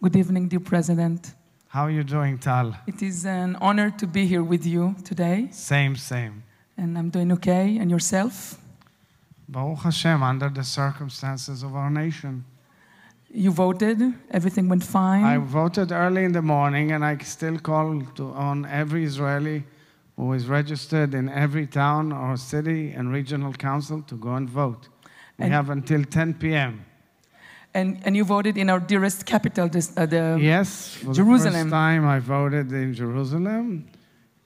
Good evening, dear President. How are you doing, Tal? It is an honor to be here with you today. Same. And I'm doing okay. And yourself? Baruch Hashem, under the circumstances of our nation. You voted? Everything went fine? I voted early in the morning, and I still call on every Israeli who is registered in every town or city and regional council to go and vote. We have until 10 p.m. And you voted in our dearest capital, Yes, for Jerusalem. the first time I voted in Jerusalem.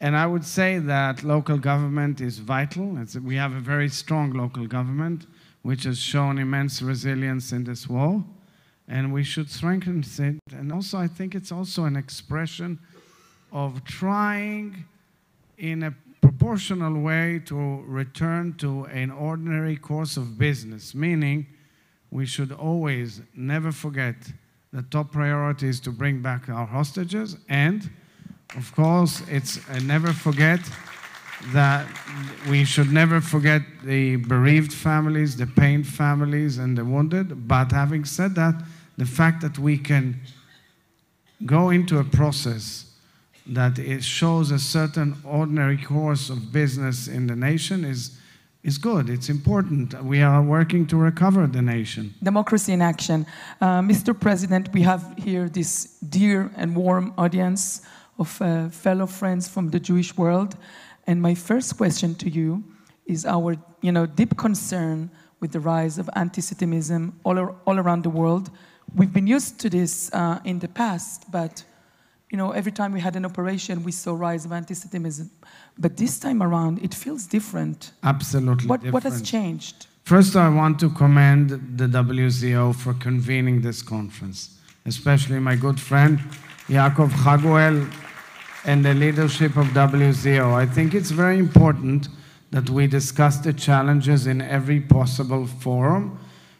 And I would say that local government is vital. We have a very strong local government, which has shown immense resilience in this war. And we should strengthen it. And also, I think it's also an expression of trying in a proportional way to return to an ordinary course of business, meaning we should always never forget the top priority is to bring back our hostages, and of course never forget that we should never forget the bereaved families, the pained families, and the wounded. But having said that, the fact that we can go into a process that it shows a certain ordinary course of business in the nation is good. It's important. We are working to recover the nation. Democracy in action. Mr. President, we have here this dear and warm audience of fellow friends from the Jewish world. And my first question to you is our deep concern with the rise of anti-Semitism all around the world. We've been used to this in the past, but every time we had an operation, we saw rise of anti-Semitism. But this time around, it feels different. Absolutely different. What has changed? First, I want to commend the WCO for convening this conference, especially my good friend Yaakov Chaguel and the leadership of WCO. I think it's very important that we discuss the challenges in every possible forum,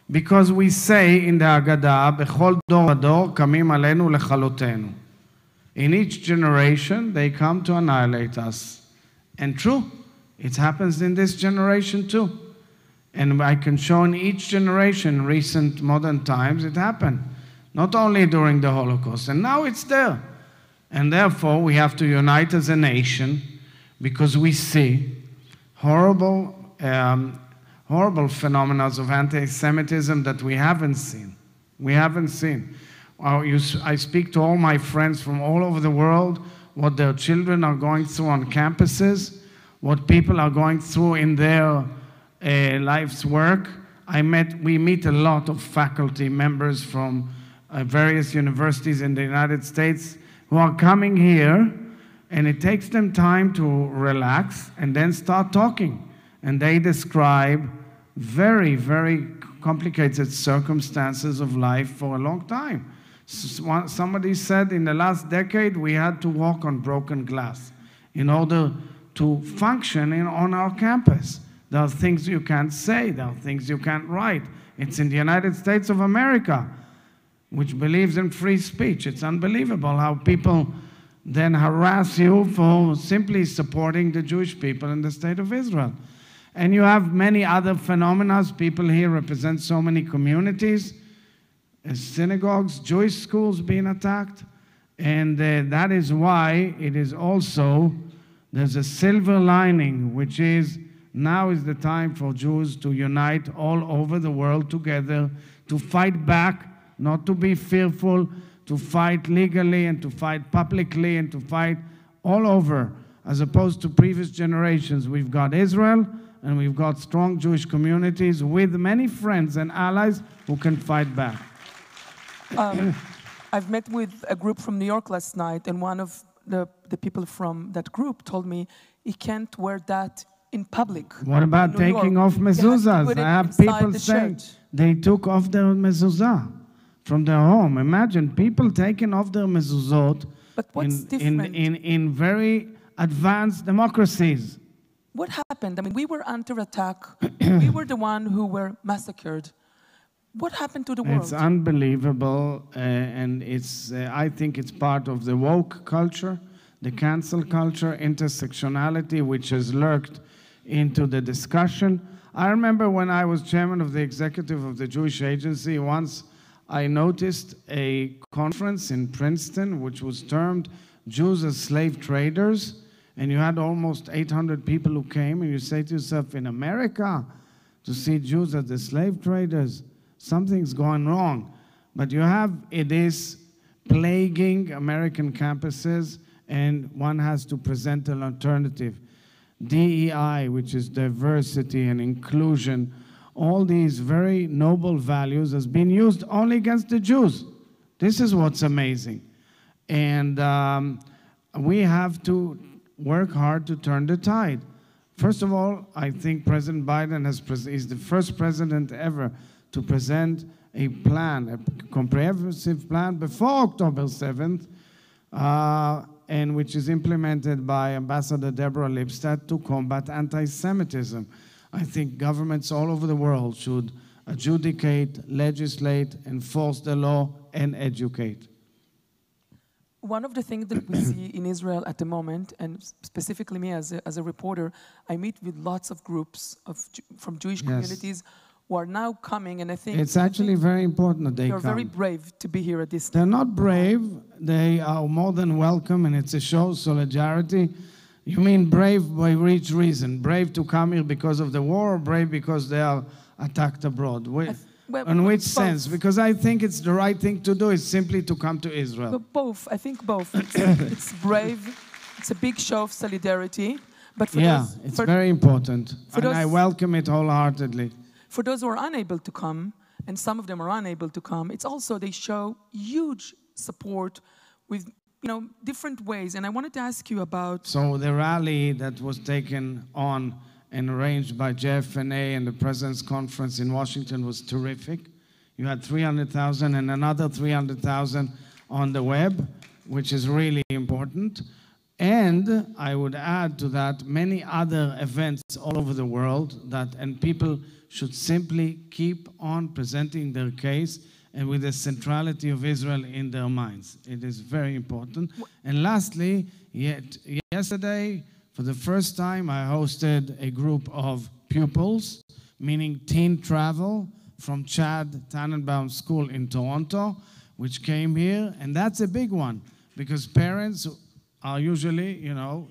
because we say in the Haggadah, "Bechol dor vador kamim aleinu lechalotenu." In each generation, they come to annihilate us. And true, it happens in this generation too. And I can show in each generation, recent modern times, it happened. Not only during the Holocaust, and now it's there. And therefore, we have to unite as a nation, because we see horrible phenomena of anti-Semitism that we haven't seen. We haven't seen. I speak to all my friends from all over the world, what their children are going through on campuses, what people are going through in their life's work. We meet a lot of faculty members from various universities in the United States who are coming here, and it takes them time to relax and then start talking. And they describe very, very complicated circumstances of life for a long time. Somebody said in the last decade we had to walk on broken glass in order to function on our campus. There are things you can't say, there are things you can't write. It's in the United States of America, which believes in free speech. It's unbelievable how people then harass you for simply supporting the Jewish people in the state of Israel. And you have many other phenomena. People here represent so many communities. Synagogues, Jewish schools being attacked, and that is why it is also, there's a silver lining, which is now is the time for Jews to unite all over the world together, to fight back, not to be fearful, to fight legally and to fight publicly and to fight all over, as opposed to previous generations. We've got Israel, and we've got strong Jewish communities with many friends and allies who can fight back. I've met with a group from New York last night, and one of the people from that group told me he can't wear that in public. What about taking off mezuzahs? I have people saying they took off their mezuzah from their home. Imagine people taking off their mezuzot in very advanced democracies. What happened? I mean, we were under attack. We were the one who were massacred. What happened to the world? It's unbelievable, and I think it's part of the woke culture, the cancel culture, intersectionality, which has lurked into the discussion. I remember when I was chairman of the executive of the Jewish Agency, once I noticed a conference in Princeton which was termed Jews as Slave Traders, and you had almost 800 people who came, and you say to yourself, in America, to see Jews as the slave traders, something's going wrong. But you have it is plaguing American campuses, and one has to present an alternative. DEI, which is diversity and inclusion, all these very noble values has been used only against the Jews. This is what's amazing. And we have to work hard to turn the tide. First of all, I think President Biden is the first president ever to present a plan, a comprehensive plan before October 7th, and which is implemented by Ambassador Deborah Lipstadt to combat anti-Semitism. I think governments all over the world should adjudicate, legislate, enforce the law, and educate. One of the things that we see in Israel at the moment, and specifically me as a reporter, I meet with lots of groups from Jewish communities who are now coming, and I think it's actually very important that they come. They're very brave to be here at this time. They're not brave. They are more than welcome, and it's a show of solidarity. You mean brave by which reason? Brave to come here because of the war, or brave because they are attacked abroad? In which sense? Because I think it's the right thing to do is simply to come to Israel. But both. I think both. It's brave. It's a big show of solidarity. But for those, it's very important. And those, I welcome it wholeheartedly. For those who are unable to come, and some of them are unable to come, it's also they show huge support with different ways. And I wanted to ask you about... So the rally that was taken on and arranged by JFNA and the President's Conference in Washington was terrific. You had 300,000 and another 300,000 on the web, which is really important. And I would add to that many other events all over the world and people should simply keep on presenting their case and with the centrality of Israel in their minds. It is very important. And lastly, yesterday, for the first time, I hosted a group of pupils, meaning teen travel, from Chad Tannenbaum School in Toronto, which came here. And that's a big one, because parents are usually,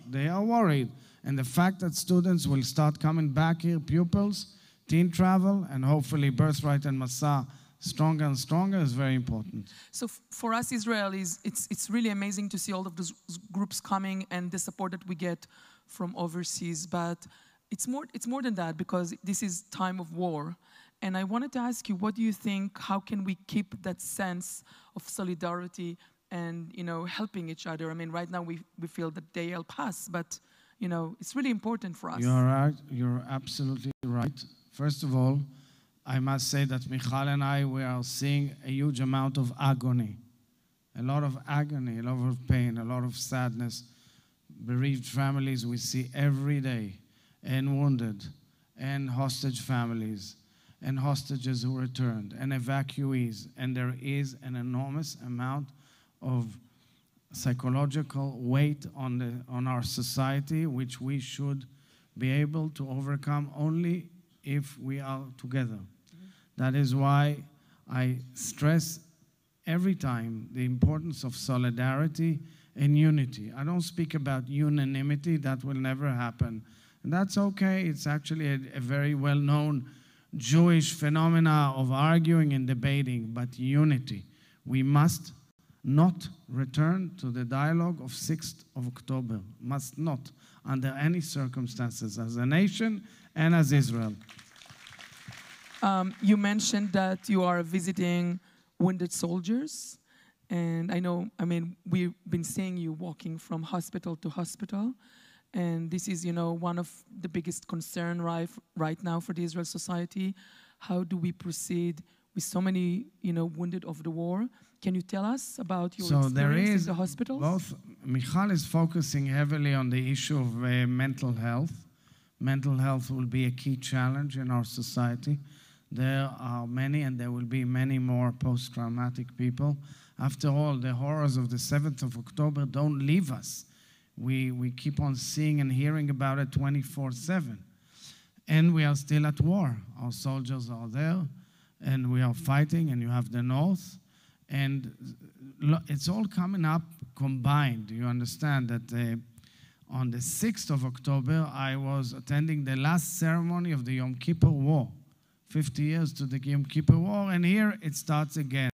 they are worried. And the fact that students will start coming back here, pupils, teen travel, and hopefully Birthright and Masa stronger and stronger is very important. So for us Israelis, it's really amazing to see all of those groups coming and the support that we get from overseas, but it's more than that, because this is time of war. And I wanted to ask you, what do you think, how can we keep that sense of solidarity and helping each other? I mean, right now we feel that day will pass, but it's really important for us. You're right. You're absolutely right. First of all, I must say that Michal and I, we are seeing a huge amount of agony. A lot of agony, a lot of pain, a lot of sadness. Bereaved families we see every day, and wounded, and hostage families, and hostages who returned, and evacuees. And there is an enormous amount of psychological weight on our society, which we should be able to overcome only if we are together. That is why I stress every time the importance of solidarity and unity. I don't speak about unanimity, that will never happen. And that's okay, it's actually a very well-known Jewish phenomena of arguing and debating, but unity. We must not return to the dialogue of 6th of October, must not, under any circumstances, as a nation and as Israel. You mentioned that you are visiting wounded soldiers. And we've been seeing you walking from hospital to hospital. And this is, one of the biggest concern right now for the Israel society. How do we proceed with so many, wounded of the war? Can you tell us about your experience in the hospitals? Michal is focusing heavily on the issue of mental health. Mental health will be a key challenge in our society. There are many, and there will be many more post-traumatic people. After all, the horrors of the 7th of October don't leave us. We keep on seeing and hearing about it 24/7. And we are still at war. Our soldiers are there, and we are fighting, and you have the north, and it's all coming up combined. You understand that on the 6th of October, I was attending the last ceremony of the Yom Kippur War, 50 years to the Yom Kippur War, and here it starts again.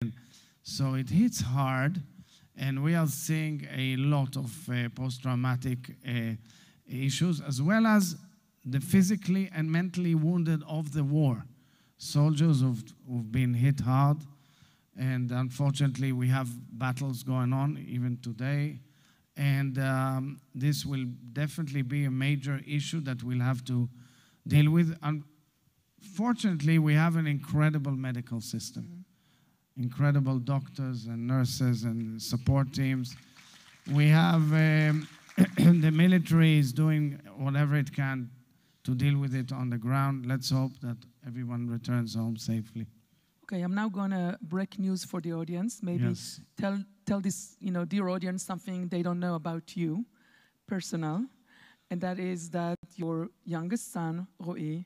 So it hits hard, and we are seeing a lot of post-traumatic issues, as well as the physically and mentally wounded of the war. Soldiers who've been hit hard, and unfortunately we have battles going on even today. And this will definitely be a major issue that we'll have to deal with. Unfortunately, we have an incredible medical system, incredible doctors and nurses and support teams. We have the military is doing whatever it can to deal with it on the ground. Let's hope that everyone returns home safely. Okay, I'm now going to break news for the audience. Maybe Yes. tell this, dear audience, something they don't know about you, personal, and that is that your youngest son, Roy,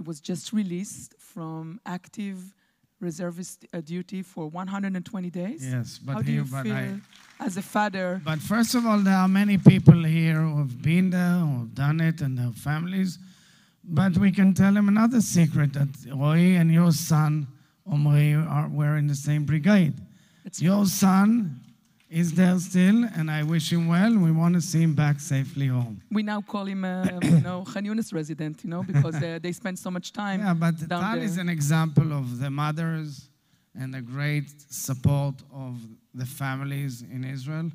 was just released from active reservist duty for 120 days. Yes, but how do you feel as a father? But first of all, there are many people here who have been there, who have done it, and their families. But we can tell them another secret, that Roy and your son, Omri, were in the same brigade. Your son is there still, and I wish him well. We want to see him back safely home. We now call him, Khan Yunis resident, because they spend so much time but down Tal there. is an example of the mothers and the great support of the families in Israel.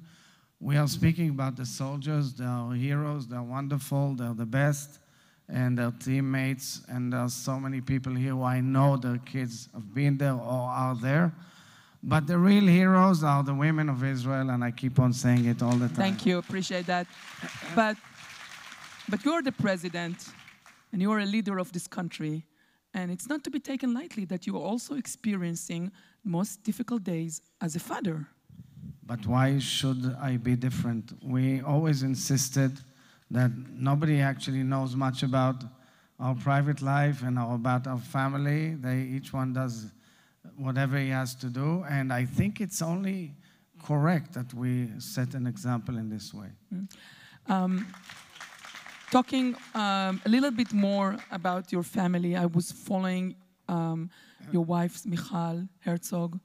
We are speaking about the soldiers. They are heroes. They are wonderful. They are the best. And their teammates. And there are so many people here who I know their kids have been there or are there. But the real heroes are the women of Israel, and I keep on saying it all the time. Thank you, appreciate that. But you're the president, and you're a leader of this country, and it's not to be taken lightly that you are also experiencing most difficult days as a father. But why should I be different? We always insisted that nobody actually knows much about our private life and about our family. Each one does whatever he has to do, and I think it's only correct that we set an example in this way. Talking a little bit more about your family, I was following your wife's, Michal Herzog,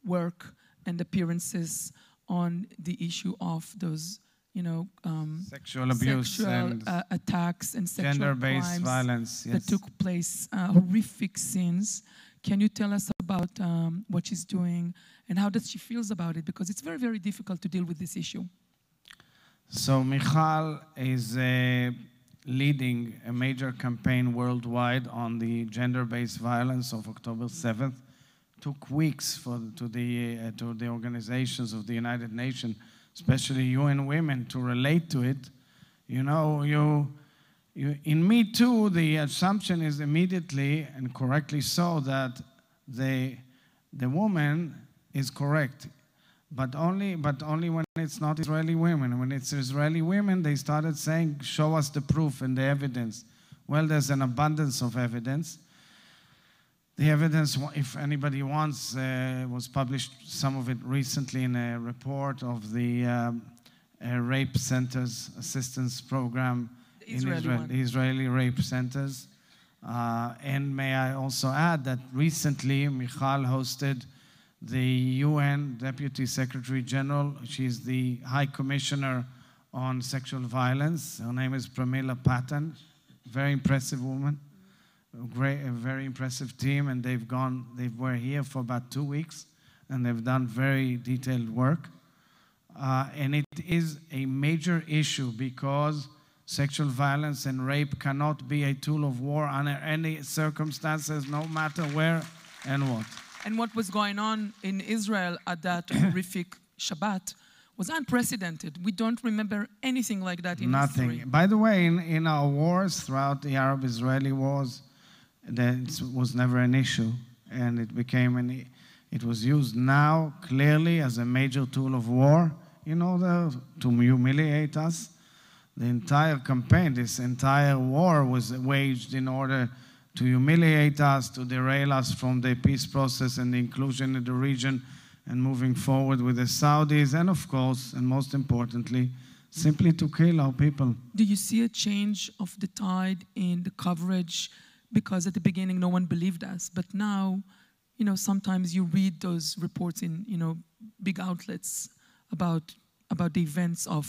work and appearances on the issue of those, Sexual abuse and attacks and sexual gender-based crimes violence, yes. that took place, horrific scenes. Can you tell us about what she's doing and how does she feels about it? Because it's very, very difficult to deal with this issue. So Michal is leading a major campaign worldwide on the gender-based violence of October 7th. Took weeks to the organizations of the United Nations, especially UN Women, to relate to it. In Me Too, the assumption is immediately, and correctly so, that the woman is correct, but only when it's not Israeli women. When it's Israeli women, they started saying, show us the proof and the evidence. Well, there's an abundance of evidence. The evidence, if anybody wants, was published, some of it recently, in a report of the Rape Centers Assistance Program in Israel, the Israeli Rape Centers. And may I also add that recently Michal hosted the UN Deputy Secretary General. She's the High Commissioner on Sexual Violence. Her name is Pramila Patan. Very impressive woman. A very impressive team, and they were here for about 2 weeks, and they've done very detailed work. And it is a major issue because sexual violence and rape cannot be a tool of war under any circumstances, no matter where and what. And what was going on in Israel at that horrific Shabbat was unprecedented. We don't remember anything like that in history. By the way, in our wars, throughout the Arab-Israeli wars, that was never an issue, and it was used now clearly as a major tool of war in order to humiliate us. The entire campaign, this entire war was waged in order to humiliate us, to derail us from the peace process and the inclusion in the region and moving forward with the Saudis, and of course, and most importantly, simply to kill our people. Do you see a change of the tide in the coverage? Because at the beginning, no one believed us. But now, sometimes you read those reports in, big outlets about the events of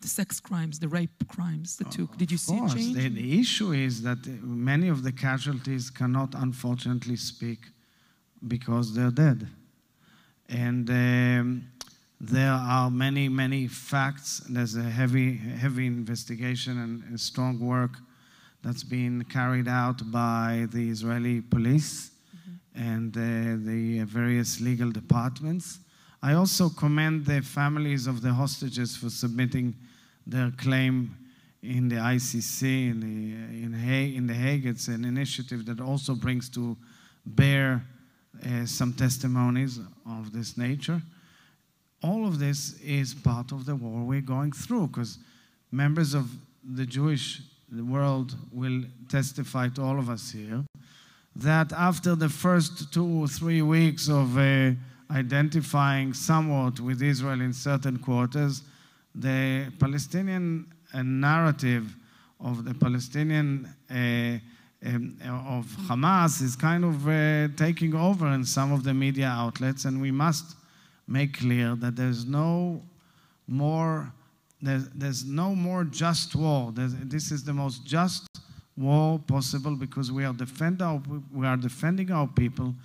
the sex crimes, the rape crimes that took. Did you see a change? The issue is that many of the casualties cannot, unfortunately, speak because they're dead. And there are many, many facts. There's a heavy investigation and strong work that's been carried out by the Israeli police and the various legal departments. I also commend the families of the hostages for submitting their claim in the ICC, in the Hague. It's an initiative that also brings to bear some testimonies of this nature. All of this is part of the war we're going through, because members of the Jewish world will testify to all of us here that after the first 2 or 3 weeks of identifying somewhat with Israel in certain quarters, the Palestinian narrative of the Palestinian of Hamas is kind of taking over in some of the media outlets, and we must make clear that there's no more just war. This is the most just war possible, because we are defending our people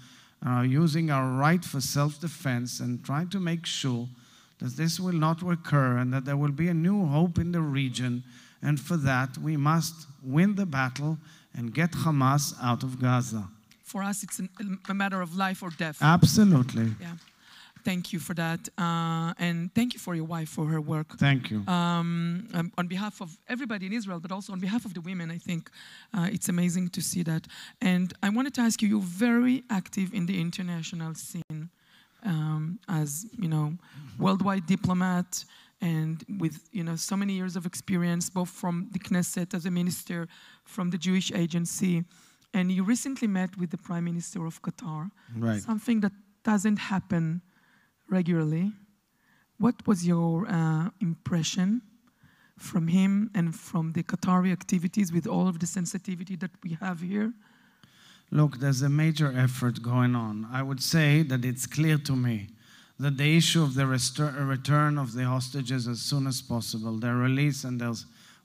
and are using our right for self-defense and trying to make sure that this will not recur and that there will be a new hope in the region. And for that, we must win the battle and get Hamas out of Gaza. For us, it's a matter of life or death. Absolutely. Yeah. Thank you for that. And thank you for your wife for her work. Thank you. On behalf of everybody in Israel, but also on behalf of the women, I think it's amazing to see that. And I wanted to ask you, you're very active in the international scene as, worldwide diplomat and with, so many years of experience, both from the Knesset as a minister, from the Jewish Agency. And you recently met with the Prime Minister of Qatar. Right. Something that doesn't happen regularly. What was your impression from him and from the Qatari activities with all of the sensitivity that we have here? Look, there's a major effort going on. I would say that it's clear to me that the issue of the return of the hostages as soon as possible, their release and their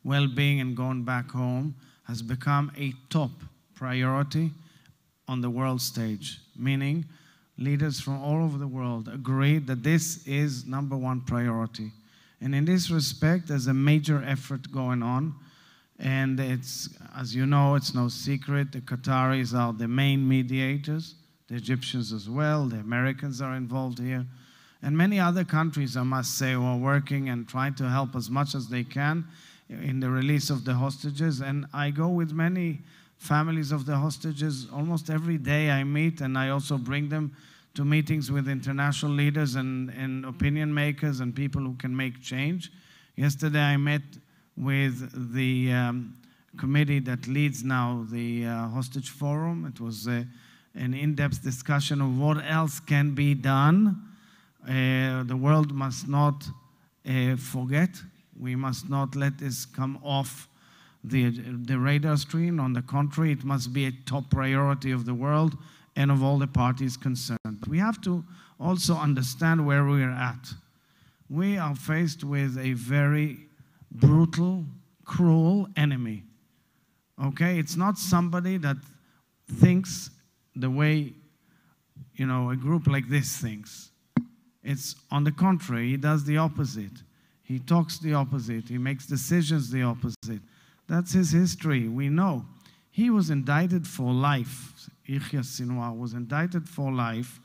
well-being and going back home, has become a top priority on the world stage, meaning leaders from all over the world agree that this is #1 priority. And in this respect, there's a major effort going on. And it's, as you know, it's no secret, the Qataris are the main mediators, the Egyptians as well, the Americans are involved here. And many other countries, I must say, who are working and trying to help as much as they can in the release of the hostages. And I go with many families of the hostages almost every day I meet, and I also bring them to meetings with international leaders and opinion makers and people who can make change. Yesterday I met with the committee that leads now the Hostage Forum. It was an in-depth discussion of what else can be done. The world must not forget. We must not let this come off the radar screen. On the contrary, it must be a top priority of the world and of all the parties concerned. But we have to also understand where we are at. We are faced with a very brutal, cruel enemy. Okay? It's not somebody that thinks the way, a group like this thinks. It's on the contrary, he does the opposite. He talks the opposite. He makes decisions the opposite. That's his history. We know. He was indicted for life. Yahya Sinwar was indicted for life,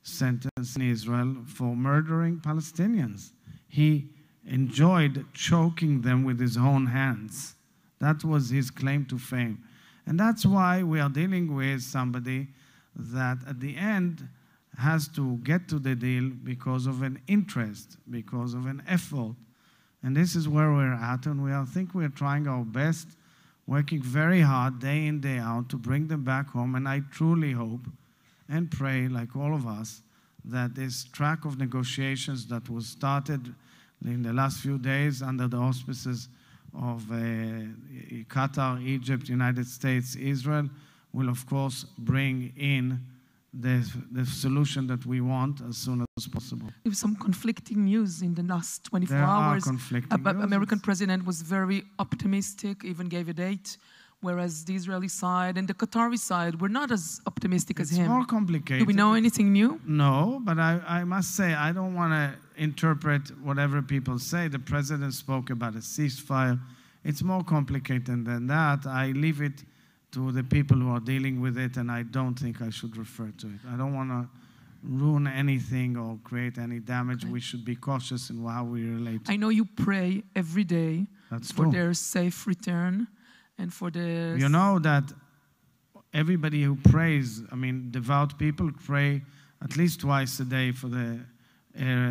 sentenced in Israel for murdering Palestinians. He enjoyed choking them with his own hands. That was his claim to fame. And that's why we are dealing with somebody that at the end has to get to the deal because of an interest, because of an effort. And this is where we're at, and I think we're trying our best working very hard day in, day out to bring them back home. And I truly hope and pray, like all of us, that this track of negotiations that was started in the last few days under the auspices of Qatar, Egypt, United States, Israel, will of course bring in the solution that we want as soon as possible. There's some conflicting news in the last 24 There hours. are conflicting news. American president was very optimistic, even gave a date, whereas the Israeli side and the Qatari side were not as optimistic as him. It's more complicated. Do we know anything new? No, but I must say, I don't want to interpret whatever people say. The president spoke about a ceasefire. It's more complicated than that. I leave it to the people who are dealing with it, and I don't think I should refer to it. I don't want to ruin anything or create any damage. Okay. We should be cautious in how we relate. I know you pray every day That's for true. their safe return and for the... You know that everybody who prays, I mean, devout people pray at least twice a day for the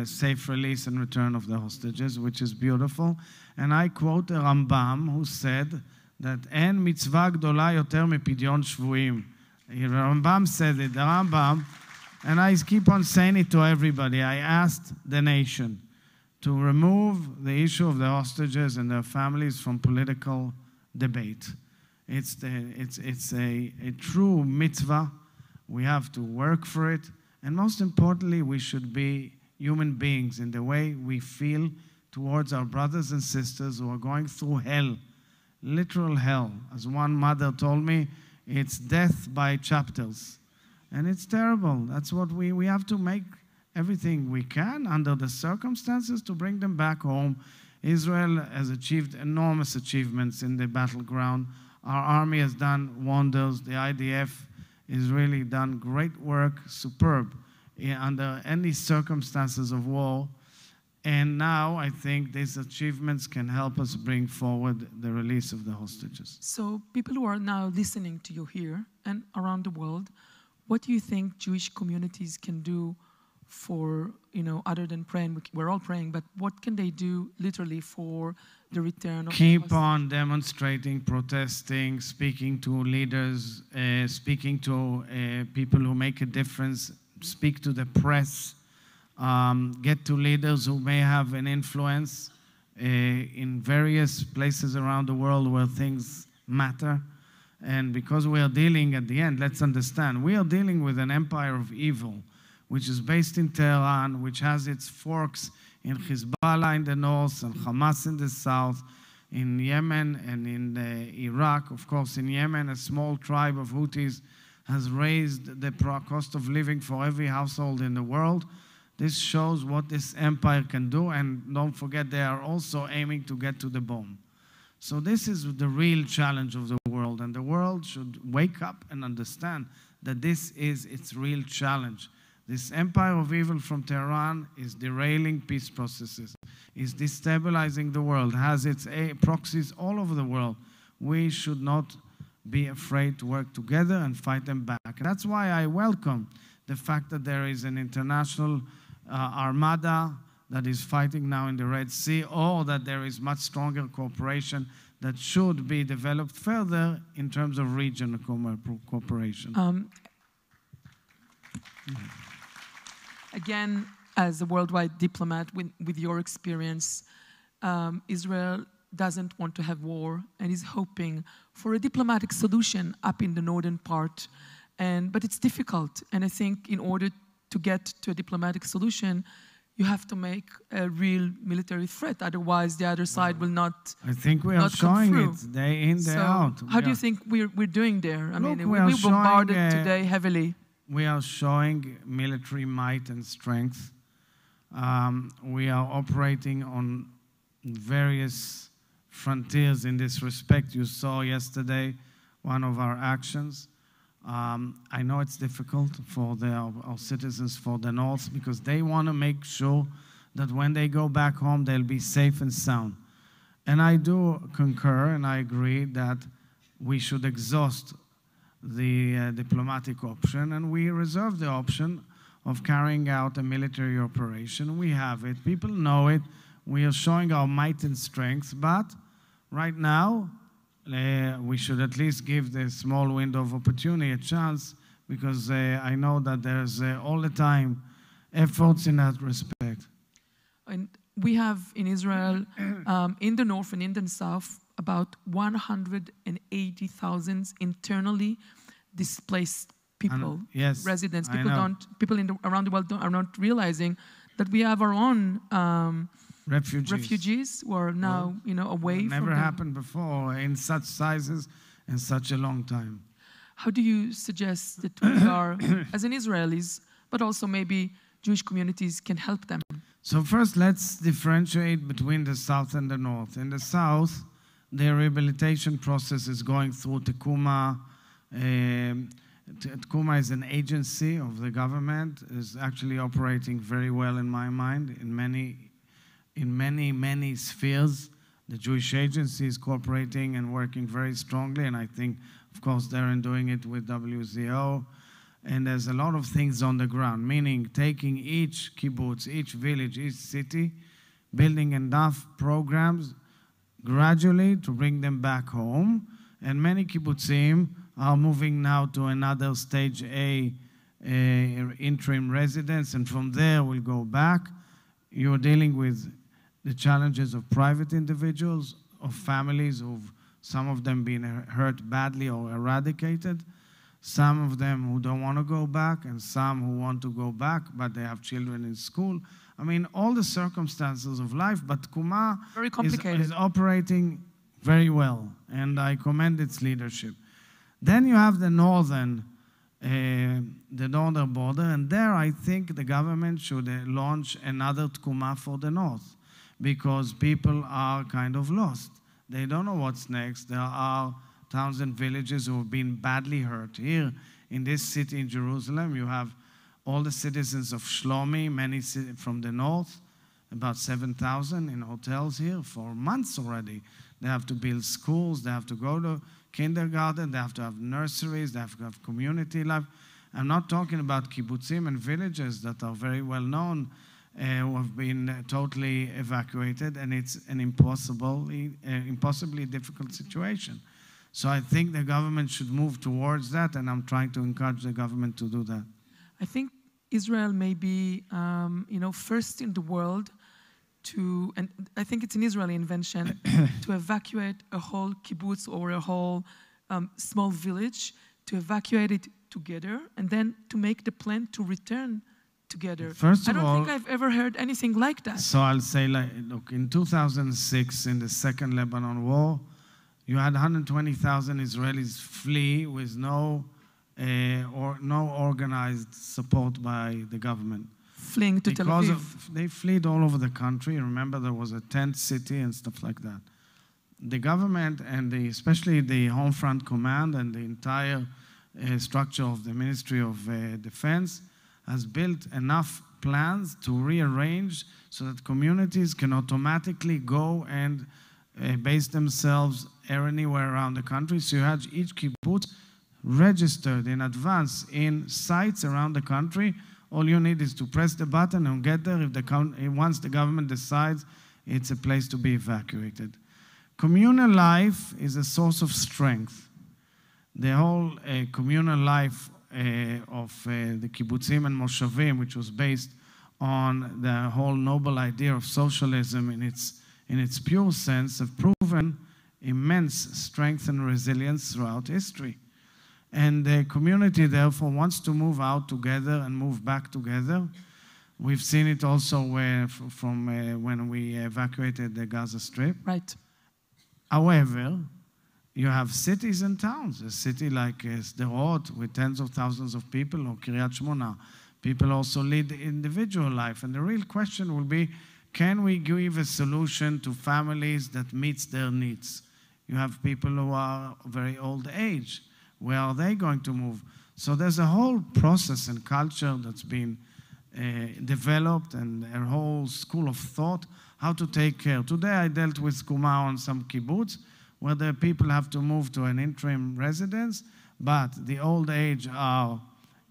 safe release and return of the hostages, which is beautiful. And I quote the Rambam, who said that אין מצווה גדולה יותר מפדיון שבויים. The Rambam said it, the Rambam, and I keep on saying it to everybody. I asked the nation to remove the issue of the hostages and their families from political debate. It's a true mitzvah. We have to work for it. And most importantly, we should be human beings in the way we feel towards our brothers and sisters who are going through hell, literal hell. As one mother told me, it's death by chapters. And it's terrible. That's what we have to make everything we can under the circumstances to bring them back home. Israel has achieved enormous achievements in the battleground. Our army has done wonders. The IDF has really done great work, superb, under any circumstances of war. And now I think these achievements can help us bring forward the release of the hostages. So people who are now listening to you here and around the world, what do you think Jewish communities can do for, other than praying? We're all praying, but what can they do literally for the return of Keep on demonstrating, protesting, speaking to leaders, speaking to people who make a difference, speak to the press, get to leaders who may have an influence in various places around the world where things matter. And because we are dealing, at the end, let's understand, we are dealing with an empire of evil, which is based in Tehran, which has its forks in Hezbollah in the north and Hamas in the south, in Yemen and in Iraq. Of course, in Yemen, a small tribe of Houthis has raised the cost of living for every household in the world. This shows what this empire can do, and don't forget, they are also aiming to get to the bomb. So this is the real challenge of the world, and the world should wake up and understand that this is its real challenge. This empire of evil from Tehran is derailing peace processes, is destabilizing the world, has its proxies all over the world. We should not be afraid to work together and fight them back. And that's why I welcome the fact that there is an international armada that is fighting now in the Red Sea, or that there is much stronger cooperation that should be developed further in terms of regional cooperation. Again, as a worldwide diplomat, with your experience, Israel doesn't want to have war and is hoping for a diplomatic solution up in the northern part. But it's difficult. And I think in order to get to a diplomatic solution, you have to make a real military threat. Otherwise, the other side will not. I think we are showing it day in, day out. How do you think we're doing there? I mean, we are bombarded today heavily. We are showing military might and strength. We are operating on various frontiers in this respect. You saw yesterday one of our actions. I know it's difficult for our citizens for the North, because they want to make sure that when they go back home, they'll be safe and sound. And I do concur and I agree that we should exhaust the diplomatic option, and we reserve the option of carrying out a military operation. We have it. People know it. We are showing our might and strength. But right now, we should at least give the small window of opportunity a chance, because I know that there's all the time efforts in that respect. And we have in Israel, in the north and in the south, about 180,000 internally displaced people, yes, residents. I People know. people around the world are not realizing that we have our own refugees who are now, away from Never them. happened before in such sizes in such a long time. How do you suggest that we are, as in Israelis, but also maybe Jewish communities can help them? So first, let's differentiate between the South and the North. In the South, the rehabilitation process is going through Tekuma. Tekuma is an agency of the government, is actually operating very well in my mind in many spheres. The Jewish agency is cooperating and working very strongly, and I think, of course, they're doing it with WZO. And there's a lot of things on the ground, meaning taking each kibbutz, each village, each city, building enough programs gradually to bring them back home. And many kibbutzim are moving now to another stage A, interim residence, and from there we'll go back. You're dealing with the challenges of private individuals, of families who've, some of them been hurt badly or eradicated, some of them who don't want to go back, and some who want to go back, but they have children in school. I mean, all the circumstances of life, but Tekuma is operating very well, and I commend its leadership. Then you have the northern border, and there I think the government should launch another Tekuma for the north, because people are kind of lost. They don't know what's next. There are towns and villages who have been badly hurt. Here in this city in Jerusalem, you have all the citizens of Shlomi, many from the north, about 7,000 in hotels here for months already. They have to build schools, they have to go to kindergarten, they have to have nurseries, they have to have community life. I'm not talking about kibbutzim and villages that are very well known, who have been totally evacuated, and it's an impossibly difficult situation. So I think the government should move towards that, and I'm trying to encourage the government to do that. I think Israel may be, first in the world to, and I think it's an Israeli invention, to evacuate a whole kibbutz or a whole small village, to evacuate it together, and then to make the plan to return together. First of all, I don't think I've ever heard anything like that. So I'll say, look, in 2006, in the Second Lebanon War, you had 120,000 Israelis flee with no organized support by the government. Fleeing to Tel Aviv. They fled all over the country. Remember, there was a tent city and stuff like that. The government and especially the Home Front Command and the entire structure of the Ministry of Defense has built enough plans to rearrange so that communities can automatically go and base themselves anywhere around the country. So you had each kibbutz registered in advance in sites around the country. All you need is to press the button and get there once the government decides it's a place to be evacuated. Communal life is a source of strength. The whole communal life of the kibbutzim and moshavim, which was based on the whole noble idea of socialism in its pure sense, have proven immense strength and resilience throughout history. And the community, therefore, wants to move out together and move back together. We've seen it also from when we evacuated the Gaza Strip. Right. However, you have cities and towns. A city like Sderot with tens of thousands of people, or Kiryat Shmona. People also lead individual life. And the real question will be, can we give a solution to families that meets their needs? You have people who are very old age. Where are they going to move? So there's a whole process and culture that's been developed, and a whole school of thought how to take care. Today I dealt with Kuma on some kibbutz where the people have to move to an interim residence, but the old age are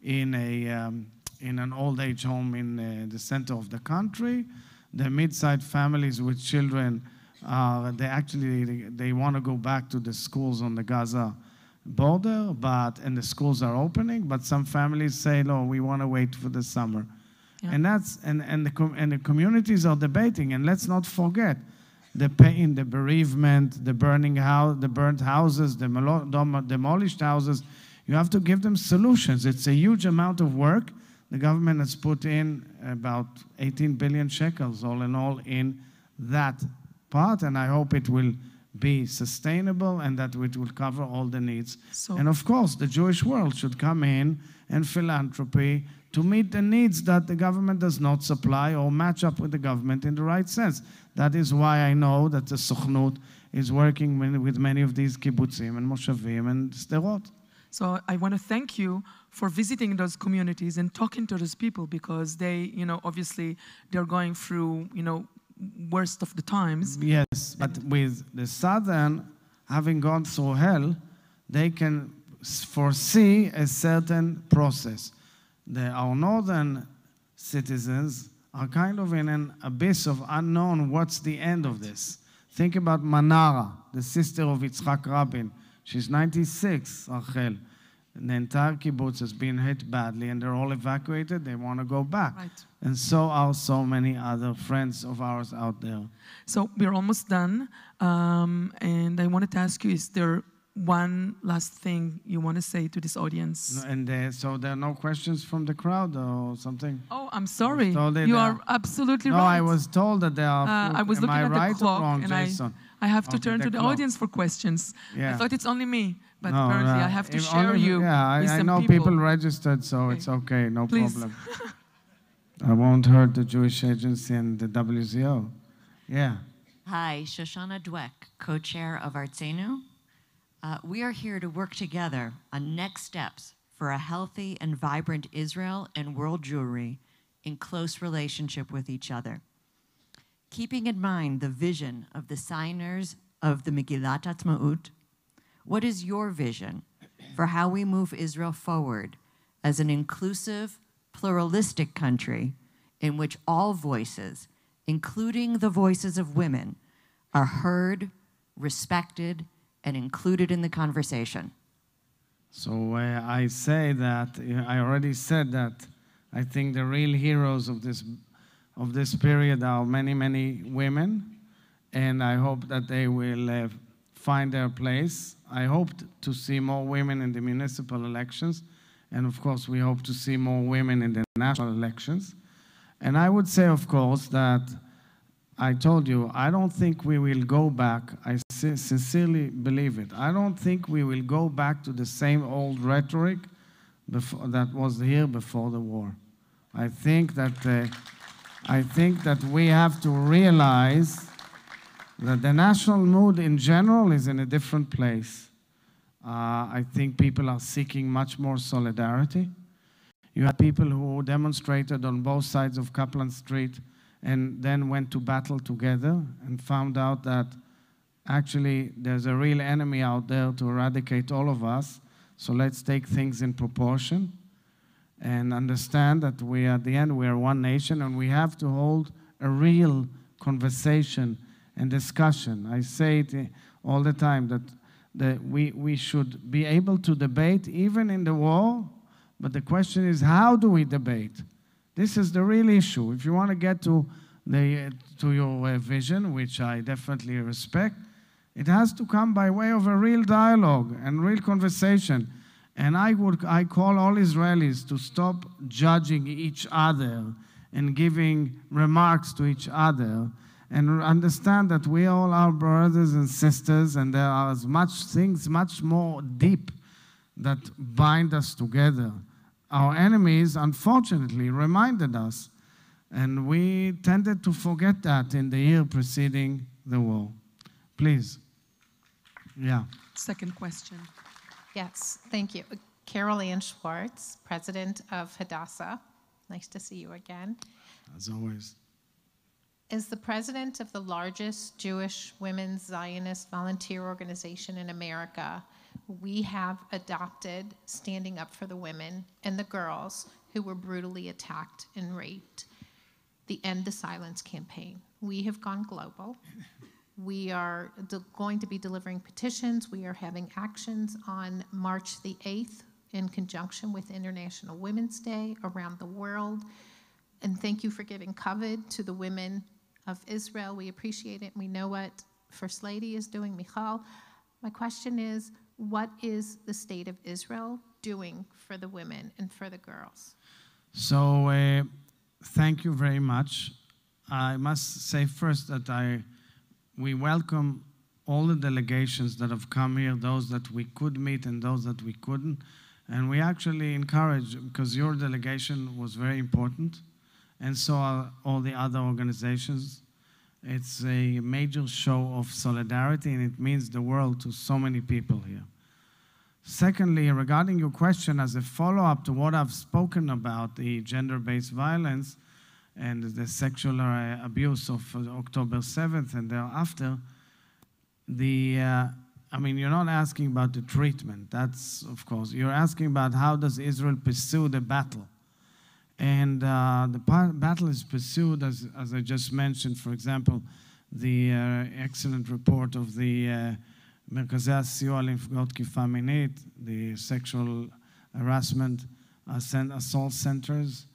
in an old age home in the center of the country. The mid-sized families with children They want to go back to the schools on the Gaza border, and the schools are opening, but some families say, no, we want to wait for the summer. Yeah. And the communities are debating, and let's not forget the pain, the bereavement, the burnt houses, the demolished houses. You have to give them solutions. It's a huge amount of work. The government has put in about 18 billion shekels all in all in that part, and I hope it will be sustainable and that it will cover all the needs. And of course, the Jewish world should come in and philanthropy to meet the needs that the government does not supply or match up with the government in the right sense. That is why I know that the Sochnut is working with many of these kibbutzim and moshavim and sderot. So I want to thank you for visiting those communities and talking to those people, because they, obviously they're going through, worst of the times. Yes, but with the southern having gone through hell, they can foresee a certain process. Our northern citizens are kind of in an abyss of unknown what's the end of this. Think about Manara, the sister of Yitzhak Rabin. She's 96, Rachel. And the entire kibbutz has been hit badly, and they're all evacuated. They want to go back. Right. And so are so many other friends of ours out there. So we're almost done. And I wanted to ask you, is there one last thing you want to say to this audience? And so there are no questions from the crowd or something? Oh, I'm sorry. You are absolutely right. right. No, I was told that there are... I was looking at the clock, wrong, and Jason? I have to turn to the audience for questions. Yeah. I thought it's only me, but apparently I have to share you with I some know people registered, so it's okay, no Please. problem. I won't hurt the Jewish Agency and the WZO. Yeah. Hi, Shoshana Dweck, co-chair of Artsenu. We are here to work together on next steps for a healthy and vibrant Israel and world Jewry in close relationship with each other. Keeping in mind the vision of the signers of the Megillat Atzmaut, what is your vision for how we move Israel forward as an inclusive, pluralistic country in which all voices, including the voices of women, are heard, respected, and included in the conversation? So I say that, I already said that I think the real heroes of this period are many, many women, and I hope that they will find their place. I hope to see more women in the municipal elections, and of course we hope to see more women in the national elections. And I would say, of course, that I told you, I don't think we will go back. I sincerely believe it. I don't think we will go back to the same old rhetoric that was here before the war. I think that we have to realize that the national mood in general is in a different place. I think people are seeking much more solidarity. You had people who demonstrated on both sides of Kaplan Street and then went to battle together and found out that actually there's a real enemy out there to eradicate all of us. So let's take things in proportion and understand that at the end, we are one nation, and we have to hold a real conversation and discussion. I say it all the time that we should be able to debate even in the war, but the question is, how do we debate? This is the real issue. If you want to get to your vision, which I definitely respect, it has to come by way of a real dialogue and real conversation. And I call all Israelis to stop judging each other and giving remarks to each other, and understand that we all are brothers and sisters, and there are much more deep that bind us together. Our enemies, unfortunately, reminded us, and we tended to forget that in the year preceding the war. Please. Yeah. Second question. Yes, thank you. Carol Ann Schwartz, president of Hadassah. Nice to see you again. As always. As the president of the largest Jewish women's Zionist volunteer organization in America, we have adopted standing up for the women and the girls who were brutally attacked and raped, the End the Silence campaign. We have gone global. We are going to be delivering petitions. We are having actions on March the 8th in conjunction with International Women's Day around the world. And thank you for giving covet to the women of Israel. We appreciate it. We know what First Lady is doing, Michal. My question is, what is the state of Israel doing for the women and for the girls? So thank you very much. I must say first that we welcome all the delegations that have come here, those that we could meet and those that we couldn't. And we actually encourage, because your delegation was very important, and so are all the other organizations. It's a major show of solidarity, and it means the world to so many people here. Secondly, regarding your question, as a follow-up to what I've spoken about, the gender-based violence and the sexual abuse of October 7th and thereafter, I mean, you're not asking about the treatment. That's, of course, you're asking about how does Israel pursue the battle. And the battle is pursued, as I just mentioned, for example, the excellent report of the מרכזי הסיוע לנפגעות תקיפה מינית, the sexual harassment assault centers,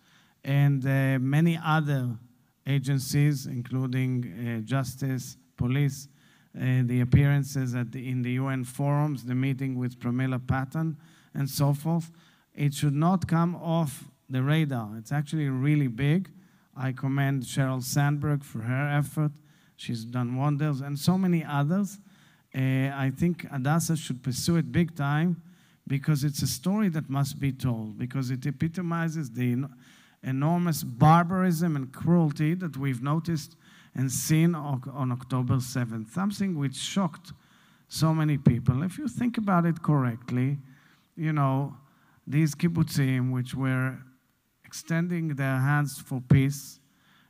and many other agencies, including justice, police, the appearances in the UN forums, the meeting with Pramila Patten, and so forth. It should not come off the radar. It's actually really big. I commend Sheryl Sandberg for her effort. She's done wonders, and so many others. I think Hadassah should pursue it big time because it's a story that must be told, because it epitomizes the enormous barbarism and cruelty that we've noticed and seen on October 7th, something which shocked so many people. If you think about it correctly, you know, these kibbutzim, which were extending their hands for peace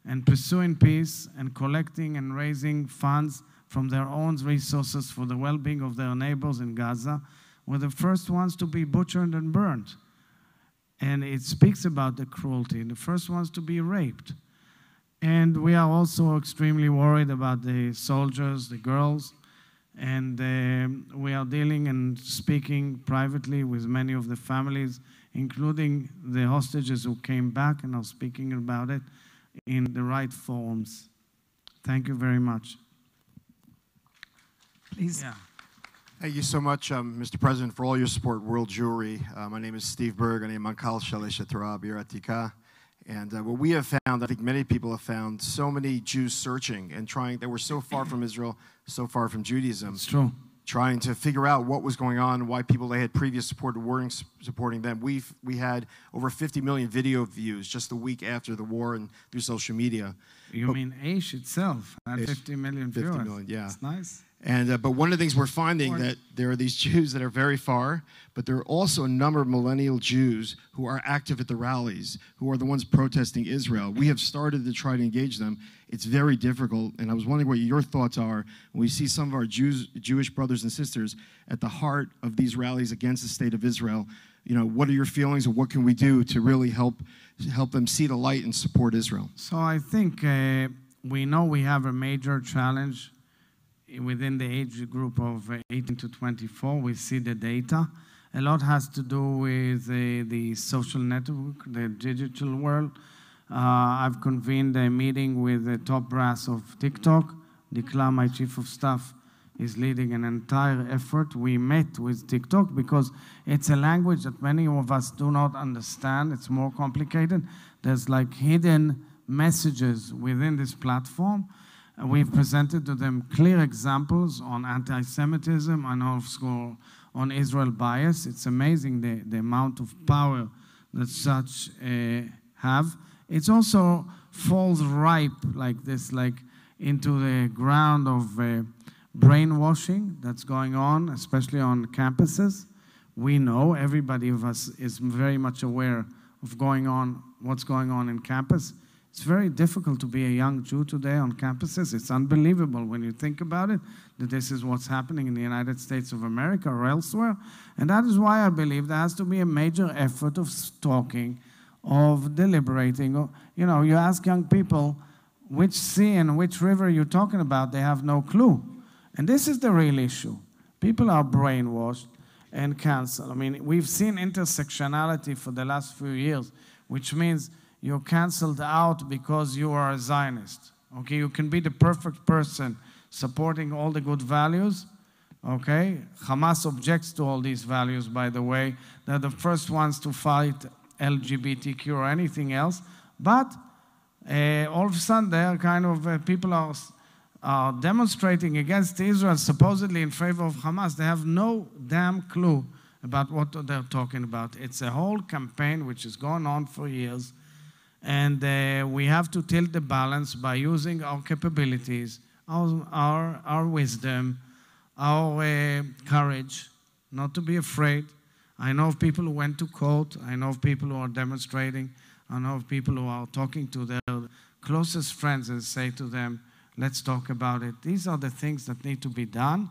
and pursuing peace and collecting and raising funds from their own resources for the well-being of their neighbors in Gaza, were the first ones to be butchered and burned. And it speaks about the cruelty, the first ones to be raped. And we are also extremely worried about the soldiers, the girls, and we are dealing and speaking privately with many of the families, including the hostages who came back, and are speaking about it in the right forums. Thank you very much. Please. Yeah. Thank you so much, Mr. President, for all your support, World Jewry. My name is Steve Berg. I am Mankal Shalesh Torah Biratika. And what we have found, I think many people have found, so many Jews searching and trying. They were so far from Israel, so far from Judaism. It's true. Trying to figure out what was going on, why people they had previous supported weren't supporting them. We had over 50 million video views just the week after the war and through social media. You mean Aish itself had 50 million viewers? 50 million, yeah. That's nice. And but one of the things we're finding that there are these Jews that are very far, but there are also a number of millennial Jews who are active at the rallies, who are the ones protesting Israel. We have started to try to engage them. It's very difficult, and I was wondering what your thoughts are when we see some of our Jewish brothers and sisters at the heart of these rallies against the state of Israel. You know, what are your feelings, and what can we do to really help them see the light and support Israel? So I think we know we have a major challenge within the age group of 18 to 24. We see the data. A lot has to do with the social network, the digital world. I've convened a meeting with the top brass of TikTok. Dikla, my chief of staff, is leading an entire effort. We met with TikTok because it's a language that many of us do not understand. It's more complicated. There's like hidden messages within this platform. We've presented to them clear examples on anti-Semitism and also on Israel bias. It's amazing the amount of power that such have. It also falls ripe like this, like into the ground of brainwashing that's going on, especially on campuses. We know, everybody of us is very much aware of what's going on in campus. It's very difficult to be a young Jew today on campuses. It's unbelievable when you think about it, that this is what's happening in the United States of America or elsewhere. And that is why I believe there has to be a major effort of talking, of deliberating. You know, you ask young people, which sea and which river you're talking about, they have no clue. And this is the real issue. People are brainwashed and canceled. I mean, we've seen intersectionality for the last few years, which means you're canceled out because you are a Zionist. Okay, you can be the perfect person supporting all the good values. Okay, Hamas objects to all these values, by the way. They're the first ones to fight LGBTQ or anything else. But all of a sudden, they're kind of people are demonstrating against Israel, supposedly in favor of Hamas. They have no damn clue about what they're talking about. It's a whole campaign which is going on for years. And we have to tilt the balance by using our capabilities, our wisdom, our courage, not to be afraid. I know of people who went to court. I know of people who are demonstrating. I know of people who are talking to their closest friends and say to them, let's talk about it. These are the things that need to be done.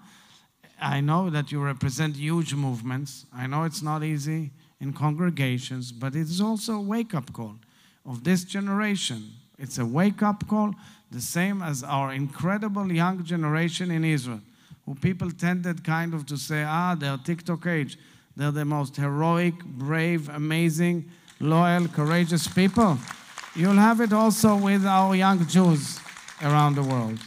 I know that you represent huge movements. I know it's not easy in congregations, but it is also a wake-up call of this generation. It's a wake-up call, the same as our incredible young generation in Israel, who people tended kind of to say, they're TikTok age. They're the most heroic, brave, amazing, loyal, courageous people. You'll have it also with our young Jews around the world.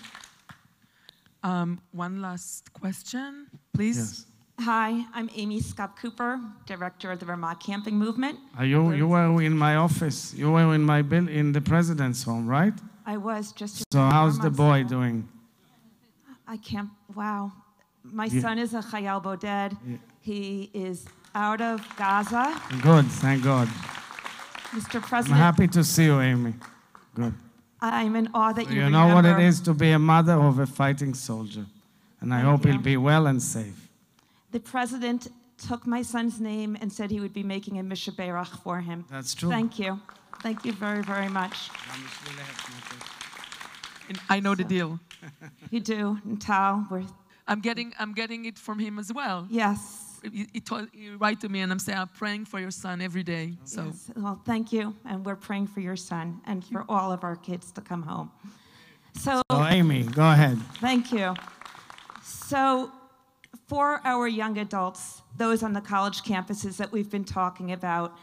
One last question, please. Yes. Hi, I'm Amy Scott Cooper, Director of the Vermont Camping Movement. You were in my office. You were in the president's home, right? I was just. So how's the boy doing? I can't. Wow, my son is a Chayal Boded. Yeah. He is out of Gaza. Good, thank God. Mr. I'm President, happy to see you, Amy. Good. I'm in awe that you You remember. know what it is to be a mother of a fighting soldier. And I hope he'll be well and safe. The president took my son's name and said he would be making a Mishaberach for him. That's true. Thank you. Thank you very, very much. And I know the deal. You do, and Tal, I'm getting it from him as well. yes. He write to me and I'm saying, I'm praying for your son every day. So Yes. Well, thank you, and we're praying for your son and for all of our kids to come home. So, Amy, go ahead. thank you. So, for our young adults, those on the college campuses that we've been talking about,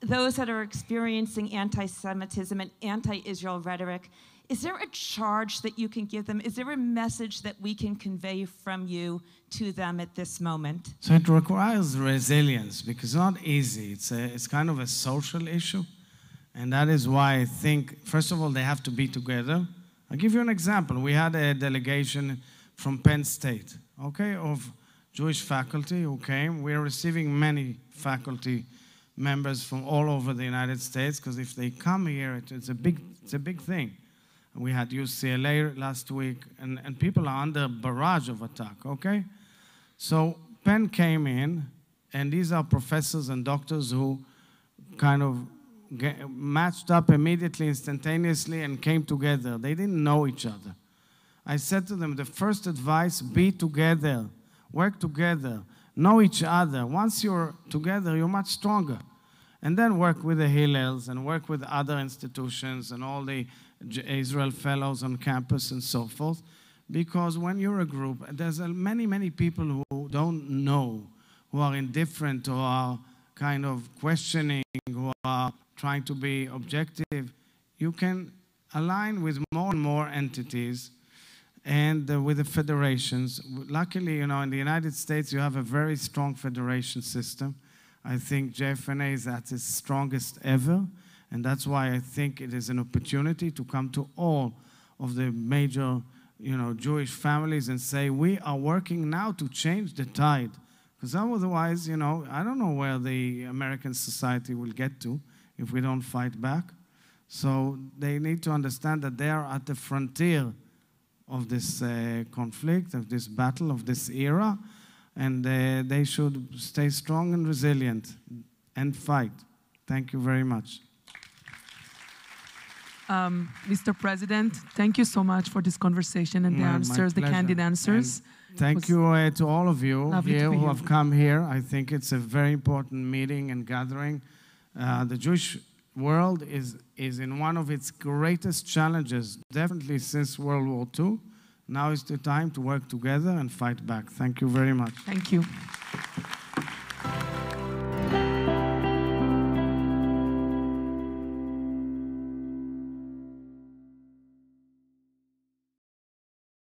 those that are experiencing anti-Semitism and anti-Israel rhetoric, is there a charge that you can give them? Is there a message that we can convey from you to them at this moment? So it requires resilience because it's not easy. It's kind of a social issue. And that is why I think, first of all, they have to be together. I'll give you an example. We had a delegation from Penn State, okay, of Jewish faculty who came. We are receiving many faculty members from all over the United States because if they come here, it's a big thing. We had UCLA last week, and people are under barrage of attack, okay? So Penn came in, and these are professors and doctors who kind of matched up immediately, instantaneously, and came together. They didn't know each other. I said to them, the first advice, be together, work together, know each other. Once you're together, you're much stronger. And then work with the Hillels and work with other institutions and all the Israel fellows on campus and so forth. Because when you're a group, there's many people who don't know, who are indifferent, who are kind of questioning, who are trying to be objective. You can align with more and more entities and with the federations. Luckily, in the United States, you have a very strong federation system. I think JFNA is at its strongest ever. And that's why I think it is an opportunity to come to all of the major, Jewish families and say, we are working now to change the tide. Because otherwise, I don't know where the American society will get to if we don't fight back. So they need to understand that they are at the frontier of this conflict, of this battle, of this era. And they should stay strong and resilient and fight. Thank you very much. Mr. President, thank you so much for this conversation and the answers, the candid answers. And thank you to all of you here who have come here. I think it's a very important meeting and gathering. The Jewish world is in one of its greatest challenges, definitely since World War II. Now is the time to work together and fight back. Thank you very much. Thank you.